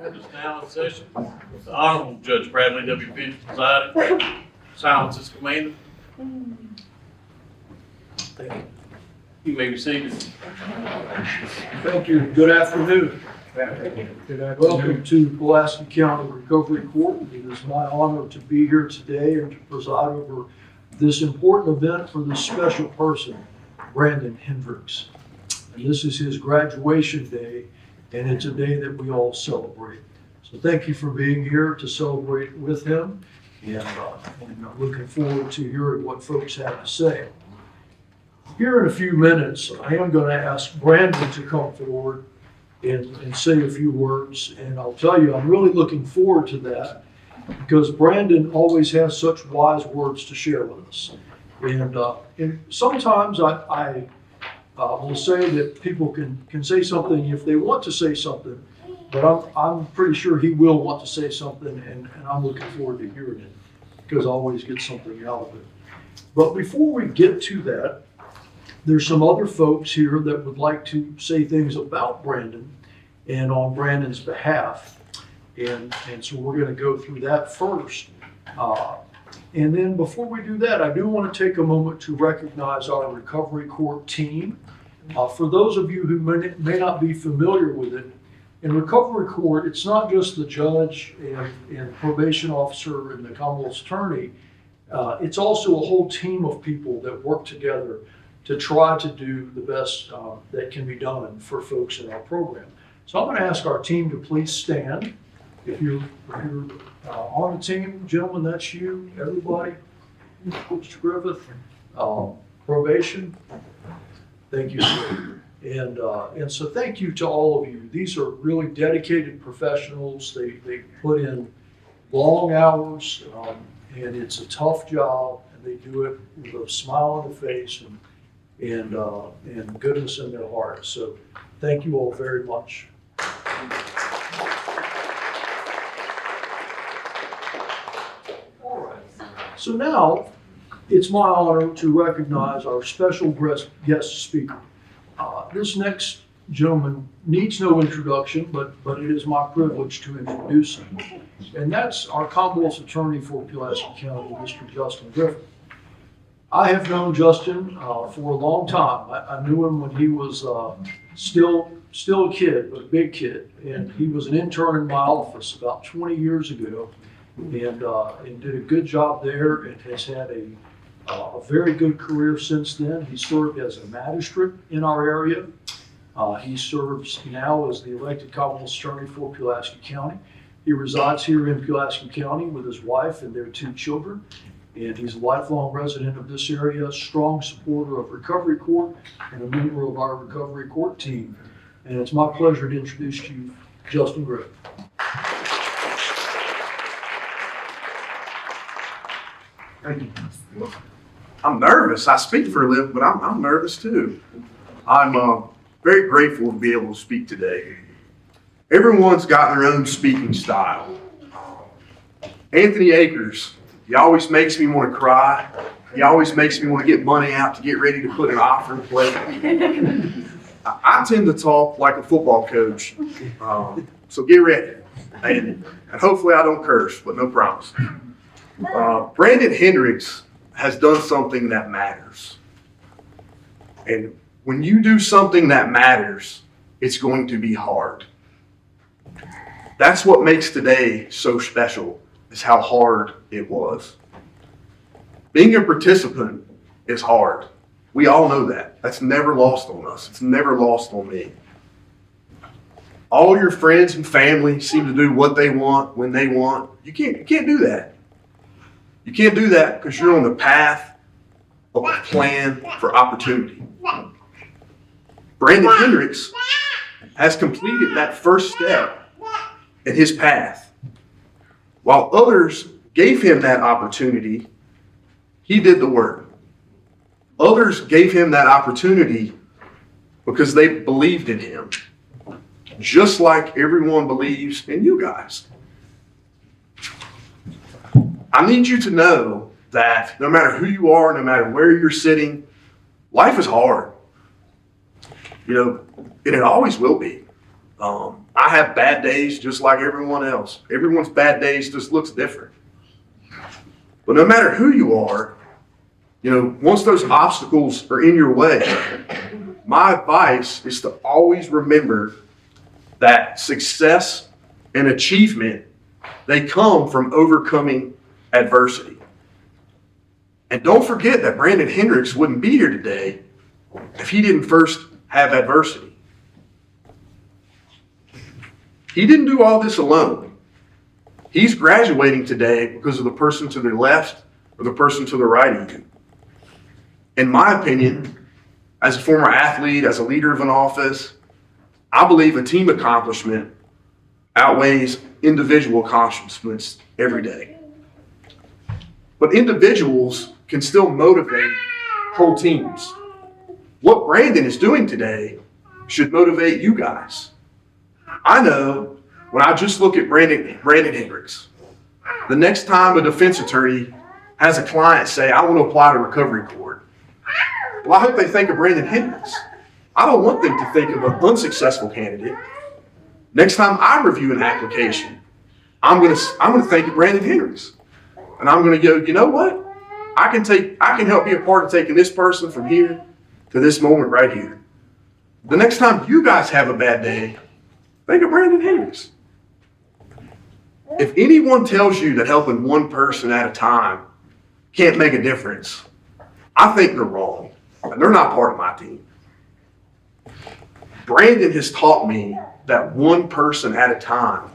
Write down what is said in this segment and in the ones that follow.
Court is now in session. The Honorable Judge Bradley W. Finch presiding. Silence is commanded. Thank you. You may be seated. Thank you. Good afternoon. Welcome to Pulaski County Recovery Court. It is my honor to be here today and to preside over this important event for this special person, Brandon Hendricks. And this is his graduation day, and it's a day that we all celebrate. So thank you for being here to celebrate with him, and I'm looking forward to hearing what folks have to say. Here in a few minutes, I am going to ask Brandon to come forward and say a few words. And I'll tell you, I'm really looking forward to that because Brandon always has such wise words to share with us. And sometimes I will say that people can say something if they want to say something, but I'm pretty sure he will want to say something, and I'm looking forward to hearing it because I always get something out of it. But before we get to that, there's some other folks here that would like to say things about Brandon and on Brandon's behalf. And so we're going to go through that first. And then before we do that, I do want to take a moment to recognize our Recovery Court team. For those of you who may not be familiar with it, in Recovery Court, it's not just the judge and probation officer and the Commonwealth's attorney. It's also a whole team of people that work together to try to do the best that can be done for folks in our program. So I'm going to ask our team to please stand. If you're on the team, gentlemen, that's you, everybody. Mr. Griffith, probation. Thank you, sir. And so thank you to all of you. These are really dedicated professionals. They put in long hours, and it's a tough job, and they do it with a smile on their face and goodness in their hearts. So thank you all very much. All right. So now it's my honor to recognize our special guest speaker. This next gentleman needs no introduction, but it is my privilege to introduce him. And that's our Commonwealth's attorney for Pulaski County, Mr. Justin Griffith. I have known Justin for a long time. I knew him when he was still a kid, but a big kid. And he was an intern in my office about 20 years ago and did a good job there and has had a very good career since then. He served as a magistrate in our area. He serves now as the elected Commonwealth's attorney for Pulaski County. He resides here in Pulaski County with his wife and their 2 children. And he's a lifelong resident of this area, strong supporter of Recovery Court, and a member of our Recovery Court team. And it's my pleasure to introduce to you Justin Griffith. Thank you. I'm nervous. I speak for a living, but I'm nervous too. I'm very grateful to be able to speak today. Everyone's got their own speaking style. Anthony Akers, he always makes me want to cry. He always makes me want to get money out to get ready to put an offer in play. I tend to talk like a football coach, so get ready. And hopefully I don't curse, but no promise. Brandon Hendricks has done something that matters. And when you do something that matters, it's going to be hard. That's what makes today so special, is how hard it was. Being a participant is hard. We all know that. That's never lost on us. It's never lost on me. All your friends and family seem to do what they want when they want. You can't do that. You can't do that because you're on the path of a plan for opportunity. Brandon Hendricks has completed that first step in his path. While others gave him that opportunity, he did the work. Others gave him that opportunity because they believed in him, just like everyone believes in you guys. I need you to know that no matter who you are, no matter where you're sitting, life is hard. And it always will be. I have bad days just like everyone else. Everyone's bad days just looks different. But no matter who you are, once those obstacles are in your way, my advice is to always remember that success and achievement, they come from overcoming adversity. And don't forget that Brandon Hendricks wouldn't be here today if he didn't first have adversity. He didn't do all this alone. He's graduating today because of the person to the left or the person to the right of you. In my opinion, as a former athlete, as a leader of an office, I believe a team accomplishment outweighs individual accomplishments every day. But individuals can still motivate whole teams. What Brandon is doing today should motivate you guys. I know when I just look at Brandon Hendricks, the next time a defense attorney has a client say, I want to apply to recovery court, well, I hope they think of Brandon Hendricks. I don't want them to think of an unsuccessful candidate. Next time I review an application, I'm going to think of Brandon Hendricks. And I'm going to go, you know what? I can help be a part of taking this person from here to this moment right here. The next time you guys have a bad day, think of Brandon Hendricks. If anyone tells you that helping one person at a time can't make a difference, I think they're wrong. And they're not part of my team. Brandon has taught me that one person at a time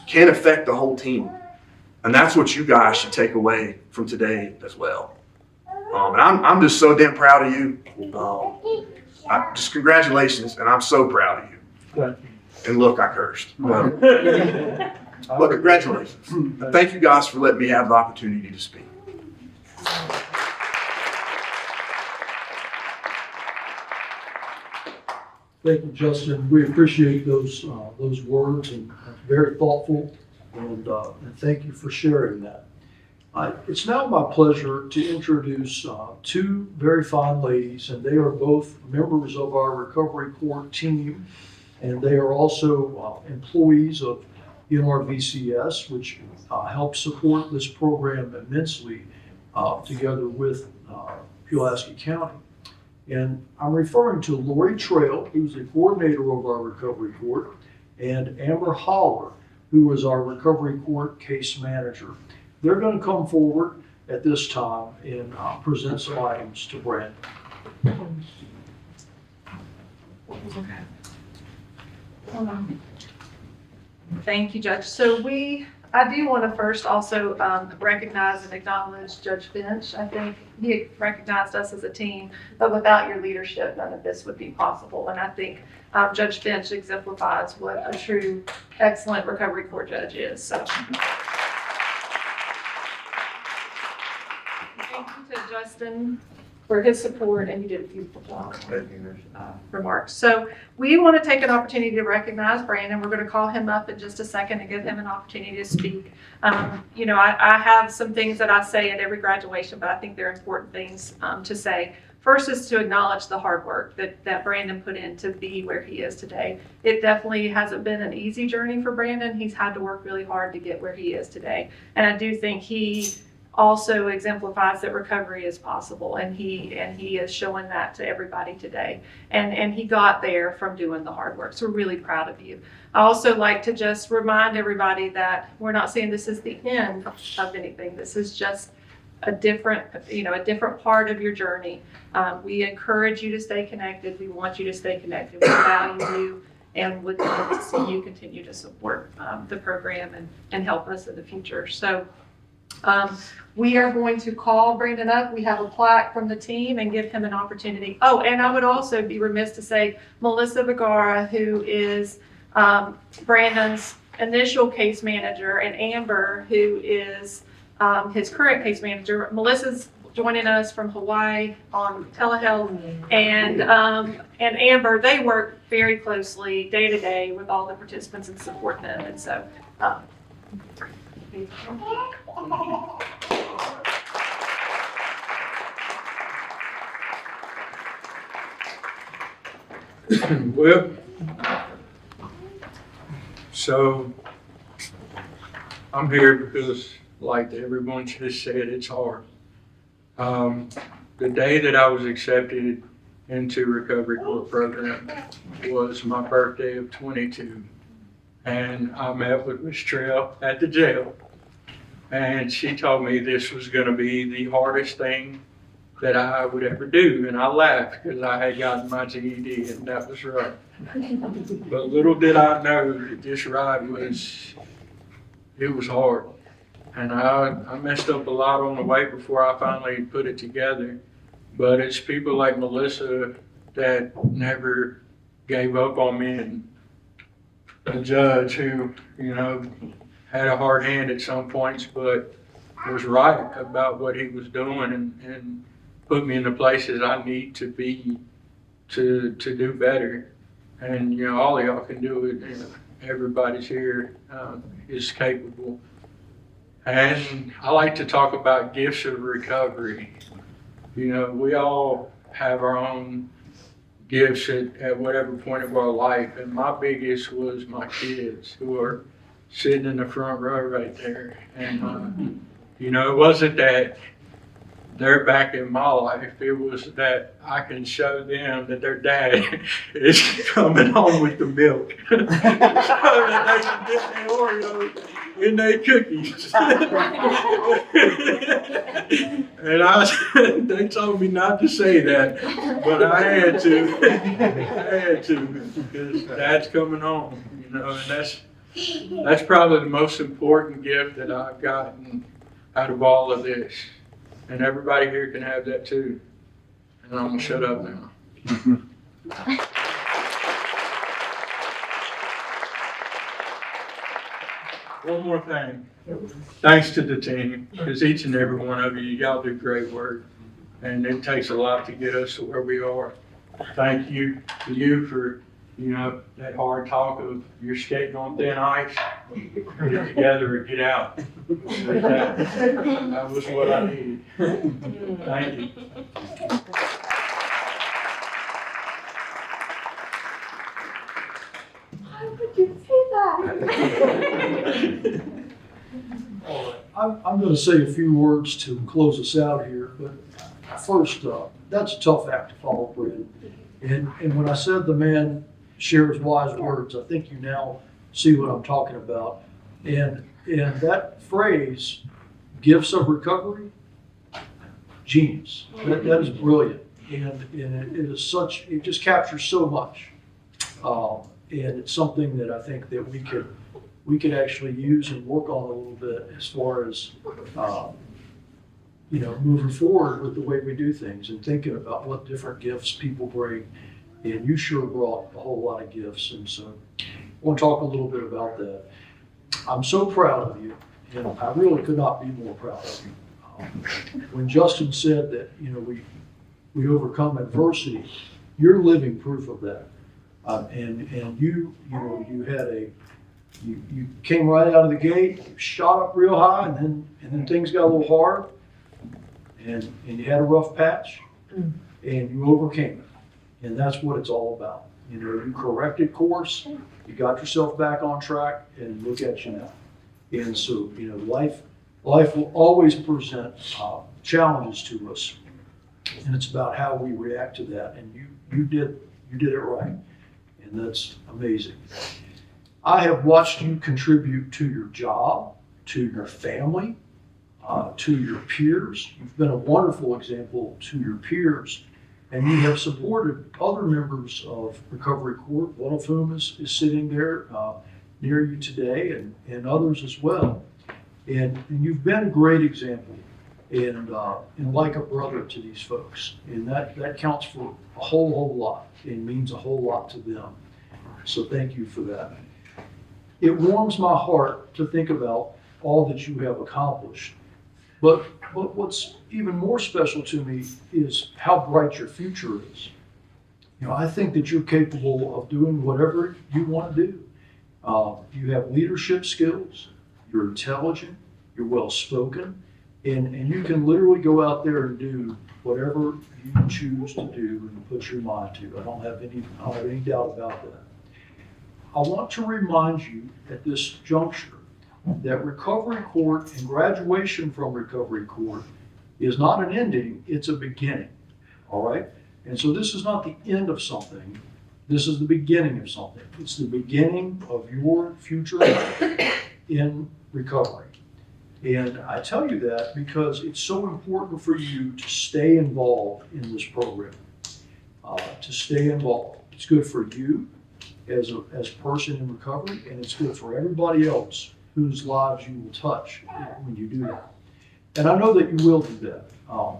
can affect the whole team. And that's what you guys should take away from today as well. And I'm just so damn proud of you. Just congratulations, and I'm so proud of you. Thank you. And look, I cursed. But congratulations. Thank you guys for letting me have the opportunity to speak. Thank you, Justin. We appreciate those words, and very thoughtful, and thank you for sharing that. It's now my pleasure to introduce two very fine ladies, and they are both members of our recovery court team, and they are also employees of NRVCS, which helps support this program immensely together with Pulaski County. And I'm referring to Lori Trail, who's the coordinator of our recovery court, and Amber Holler, who is our recovery court case manager. They're going to come forward at this time and present some items to Brandon. Thank you, Judge. So I do want to first also recognize and acknowledge Judge Finch. I think he recognized us as a team, but without your leadership, none of this would be possible. And I think Judge Finch exemplifies what a true, excellent recovery court judge is. So thank you to Justin for his support, and you did a beautiful job. Remarks. So we want to take an opportunity to recognize Brandon. We're going to call him up in just a second and give him an opportunity to speak. I have some things that I say at every graduation, but I think they're important things to say. First is to acknowledge the hard work that Brandon put in to be where he is today. It definitely hasn't been an easy journey for Brandon. He's had to work really hard to get where he is today. And I do think he also exemplifies that recovery is possible, and he is showing that to everybody today. And he got there from doing the hard work. So we're really proud of you. I also like to just remind everybody that we're not saying this is the end of anything. This is just a different part of your journey. We encourage you to stay connected. We want you to stay connected. We value you and would love to see you continue to support the program and help us in the future. So we are going to call Brandon up. We have a plaque from the team and give him an opportunity. Oh, and I would also be remiss to say Melissa Vergara, who is Brandon's initial case manager, and Amber, who is his current case manager. Melissa's joining us from Hawaii on telehealth, and Amber, they work very closely day to day with all the participants and support them. And so Well, So I'm here because, like everyone just said, it's hard. The day that I was accepted into recovery court program was my birthday of 22. And I met with Miss Trail at the jail. And she told me this was going to be the hardest thing that I would ever do. And I laughed because I had gotten my GED and that was right. But little did I know that this ride was hard. And I messed up a lot on the way before I finally put it together. But it's people like Melissa that never gave up on me, and the judge who, had a hard hand at some points, but was right about what he was doing and put me in the places I need to be to do better. And, all of y'all can do it. Everybody's here is capable. And I like to talk about gifts of recovery. We all have our own gifts at whatever point of our life. And my biggest was my kids who are sitting in the front row right there. And, it wasn't that they're back in my life. It was that I can show them that their dad is coming home with the milk. So that they can get their Oreos and their cookies. And they told me not to say that, but I had to because Dad's coming home, and that's probably the most important gift that I've gotten out of all of this. And everybody here can have that too. And I'm gonna shut up now. One more thing. Thanks to the team, because each and every one of you, y'all do great work. And it takes a lot to get us to where we are. Thank you to you for, that hard talk of you're skating on thin ice. Get it together or get out. That was what I needed. Thank you. Why would you say that? All right, I'm going to say a few words to close us out here, but first, that's a tough act to follow, Brandon. And when I said the man shares wise words, I think you now see what I'm talking about. And that phrase, gifts of recovery, genius. That is brilliant. And it is such, it just captures so much. And it's something that I think that we could actually use and work on a little bit as far as, moving forward with the way we do things and thinking about what different gifts people bring. And you sure brought a whole lot of gifts. And so I want to talk a little bit about that. I'm so proud of you, and I really could not be more proud of you. When Justin said that, we overcome adversity, you're living proof of that. And you came right out of the gate, shot up real high, and then things got a little hard, and you had a rough patch, and you overcame it. And that's what it's all about. You corrected course, you got yourself back on track, and look at you now. And so, life will always present challenges to us, and it's about how we react to that. And you did it right, and that's amazing. I have watched you contribute to your job, to your family, to your peers. You've been a wonderful example to your peers. And you have supported other members of Recovery Court, one of whom is sitting there near you today, and others as well. And you've been a great example and like a brother to these folks. And that counts for a whole lot and means a whole lot to them. So thank you for that. It warms my heart to think about all that you have accomplished. But what's even more special to me is how bright your future is. I think that you're capable of doing whatever you want to do. You have leadership skills, you're intelligent, you're well-spoken, and you can literally go out there and do whatever you choose to do and put your mind to. I don't have any doubt about that. I want to remind you at this juncture that recovery court and graduation from recovery court is not an ending, it's a beginning, all right? And so this is not the end of something, this is the beginning of something. It's the beginning of your future life in recovery. And I tell you that because it's so important for you to stay involved in this program, to stay involved. It's good for you as a person in recovery, and it's good for everybody else whose lives you will touch when you do that. And I know that you will do that.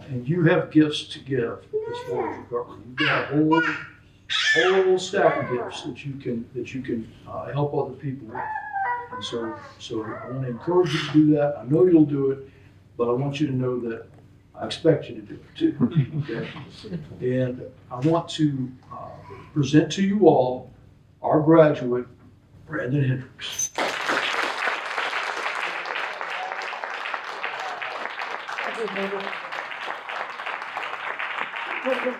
And you have gifts to give as far as recovery. You've got a whole stack of gifts that you can help other people with. And so I want to encourage you to do that. I know you'll do it, but I want you to know that I expect you to do it too. Okay? And I want to present to you all our graduate, Brandon Hendricks. Thank you.